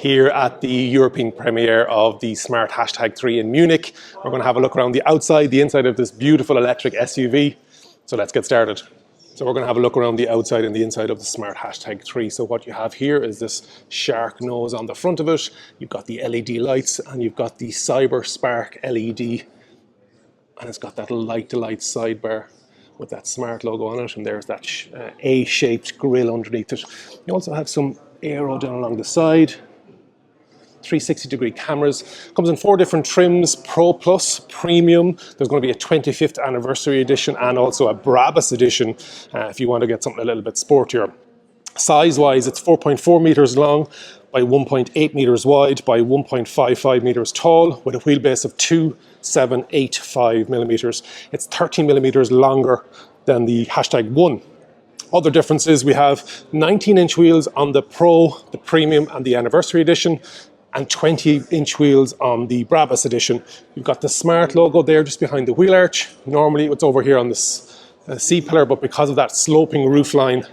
here at the European premiere of the Smart #3 in Munich. We're going to have a look around the outside, the inside of this beautiful electric SUV. So let's get started. So we're going to have a look around the outside and the inside of the Smart #3. So what you have here is this shark nose on the front of it. You've got the LED lights and you've got the Cyber Spark LED. And it's got that light-to-light sidebar with that Smart logo on it. And there's that A-shaped grille underneath it. You also have some aero down along the side. 360-degree cameras. Comes in 4 different trims: Pro Plus, Premium. There's going to be a 25th anniversary edition and also a Brabus edition if you want to get something a little bit sportier. Size-wise, it's 4.4 meters long by 1.8 meters wide by 1.55 meters tall with a wheelbase of 2785 millimeters. It's 13 millimeters longer than the #1. Other differences, we have 19-inch wheels on the Pro, the Premium and the Anniversary Edition, and 20-inch wheels on the Brabus Edition. You've got the Smart logo there just behind the wheel arch. Normally it's over here on this C-pillar, but because of that sloping roofline,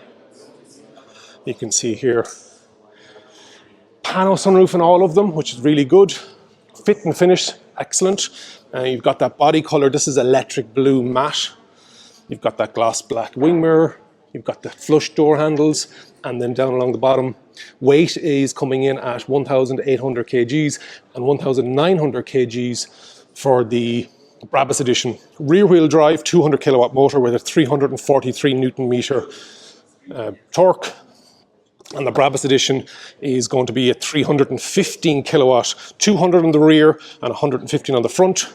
you can see here pano sunroof in all of them, which is really good. Fit and finish, excellent. You've got that body color. This is electric blue matte. You've got that gloss black wing mirror. You've got the flush door handles, and then down along the bottom, weight is coming in at 1,800 kgs and 1,900 kgs for the Brabus Edition. Rear wheel drive, 200 kilowatt motor with a 343 Newton meter torque. And the Brabus Edition is going to be a 315 kilowatt, 200 on the rear and 115 on the front.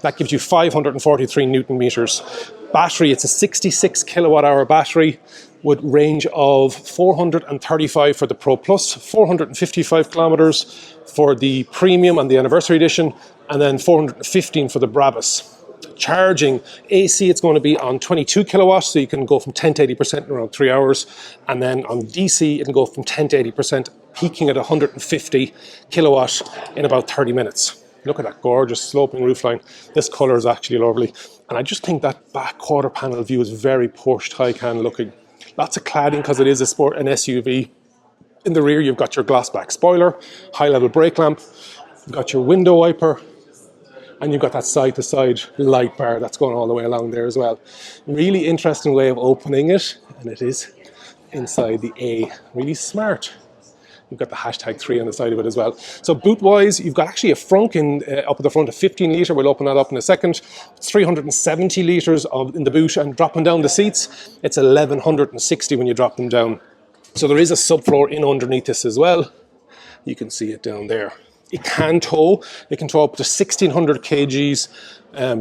That gives you 543 Newton meters. Battery, it's a 66 kilowatt hour battery with range of 435 for the Pro Plus, 455 kilometers for the Premium and the Anniversary Edition, and then 415 for the Brabus. Charging, AC, it's going to be on 22 kilowatts, so you can go from 10 to 80% in around 3 hours. And then on DC, it can go from 10 to 80%, peaking at 150 kilowatt in about 30 minutes. Look at that gorgeous sloping roofline. This color is actually lovely. And I just think that back quarter panel view is very Porsche Taycan looking. Lots of cladding because it is an SUV. In the rear, you've got your glass back spoiler, high level brake lamp, you've got your window wiper, and you've got that side-to-side light bar that's going all the way along there as well. Really interesting way of opening it, and it is inside the A. Really smart. You've got the #3 on the side of it as well. So boot-wise, you've got actually a Franken up at the front, a 15 litre. We'll open that up in a second. It's 370 litres in the boot, and dropping down the seats, it's 1,160 when you drop them down. So there is a subfloor in underneath this as well. You can see it down there. It can tow. It can tow up to 1,600 kgs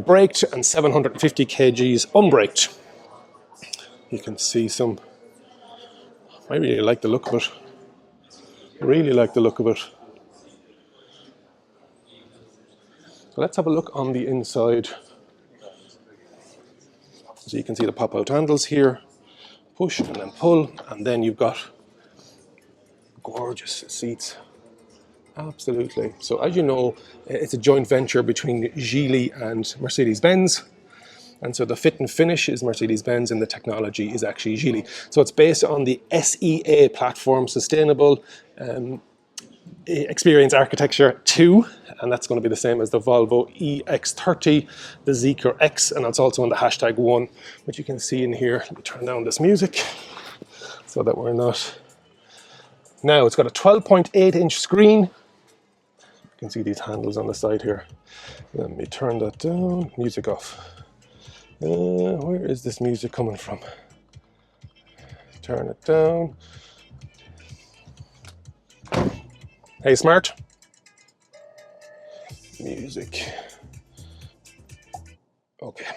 braked and 750 kgs unbraked. You can see some. I really like the look of it. Really like the look of it. So let's have a look on the inside. So you can see the pop-out handles here. Push and then pull, and then you've got gorgeous seats. Absolutely. So as you know, it's a joint venture between Reilly and Mercedes-Benz. And so the fit and finish is Mercedes-Benz and the technology is actually Reilly. So it's based on the SEA platform, Sustainable Experience Architecture 2. And that's going to be the same as the Volvo EX30, the Zeekr X, and it's also on the #1, which you can see in here. Let me turn down this music so that we're not. Now it's got a 12.8-inch screen. You can see these handles on the side here. Let me turn that down. Music off. Where is this music coming from? Turn it down. Hey, Smart. Music. Okay.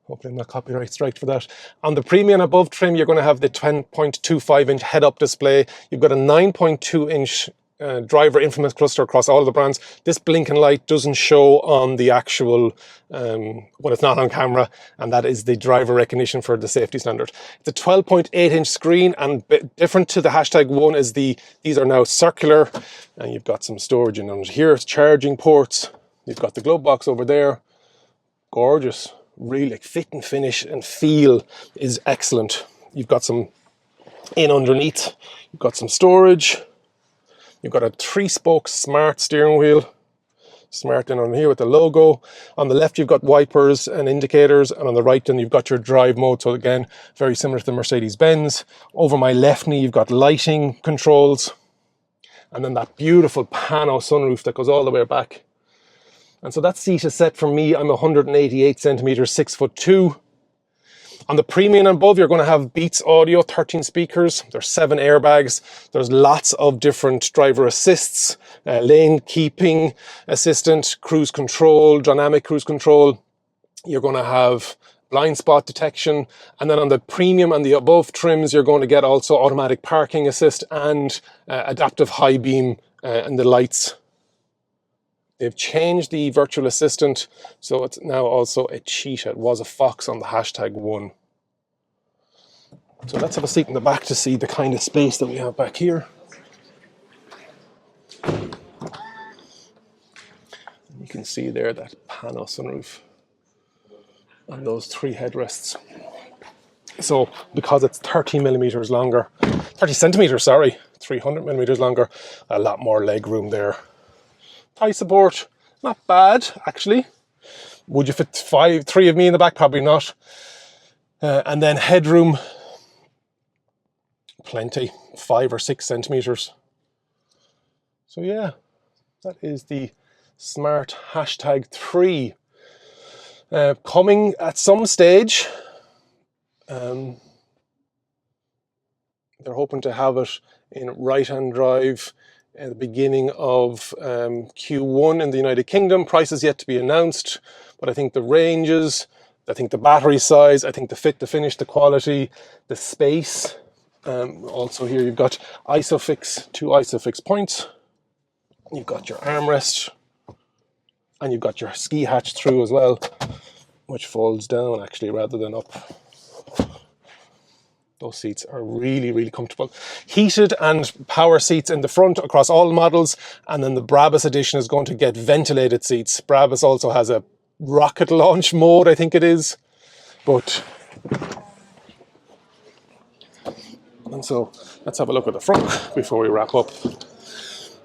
Hopefully I'm not copyright striked for that. On the Premium above trim, you're going to have the 10.25-inch head-up display. You've got a 9.2-inch driver influence cluster across all of the brands. This blinking light doesn't show on the actual, when it's not on camera, and that is the driver recognition for the safety standard. It's a 12.8-inch screen, and different to the #1 is these are now circular, and you've got some storage in under here. It's charging ports. You've got the glove box over there. Gorgeous. Really fit and finish and feel is excellent. You've got some in underneath. You've got some storage. You've got a 3-spoke smart steering wheel. Smart then on here with the logo. On the left, you've got wipers and indicators, and on the right, then you've got your drive mode. So again, very similar to the Mercedes-Benz. Over my left knee, you've got lighting controls, and then that beautiful pano sunroof that goes all the way back. And so that seat is set for me. I'm 188 centimeters, 6'2". On the premium and above, you're going to have Beats audio, 13 speakers. There's 7 airbags. There's lots of different driver assists, lane keeping assistant, cruise control, dynamic cruise control. You're going to have blind spot detection. And then on the premium and the above trims, you're going to get also automatic parking assist and adaptive high beam and the lights. They've changed the virtual assistant, so it's now also a cheetah. It was a fox on the #1. So let's have a seat in the back to see the kind of space that we have back here. You can see there that pano sunroof and those 3 headrests. So because it's 30 millimeters longer, 30 centimeters, sorry, 300 millimeters longer, a lot more leg room there. Thigh support, not bad actually. Would you fit 3 of me in the back? Probably not. And then headroom, plenty, 5 or 6 centimeters. So yeah, that is the Smart #3 coming at some stage. They're hoping to have it in right-hand drive at the beginning of Q1 in the United Kingdom. Price is yet to be announced, but I think the ranges, I think the battery size, I think the fit, the finish, the quality, the space. Also here you've got ISOFIX, 2 ISOFIX points. You've got your armrest, and you've got your ski hatch through as well, which folds down actually rather than up. Those seats are really, really comfortable. Heated and power seats in the front across all models. And then the Brabus edition is going to get ventilated seats. Brabus also has a rocket launch mode, I think it is. And so let's have a look at the front before we wrap up.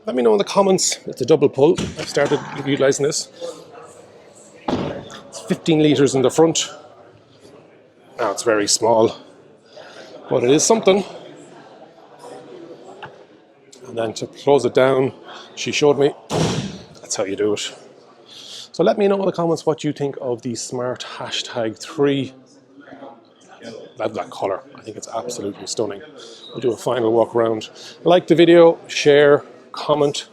Let me know in the comments. It's a double pull. I've started utilizing this. It's 15 litres in the front. Now it's very small, but it is something. And then to close it down, she showed me that's how you do it. So let me know in the comments what you think of the Smart #3. Love that colour. I think it's absolutely stunning. We'll do a final walk around. Like the video, share, comment.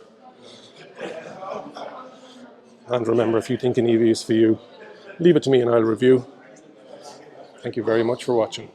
And remember, if you think an EV is for you, leave it to me and I'll review. Thank you very much for watching.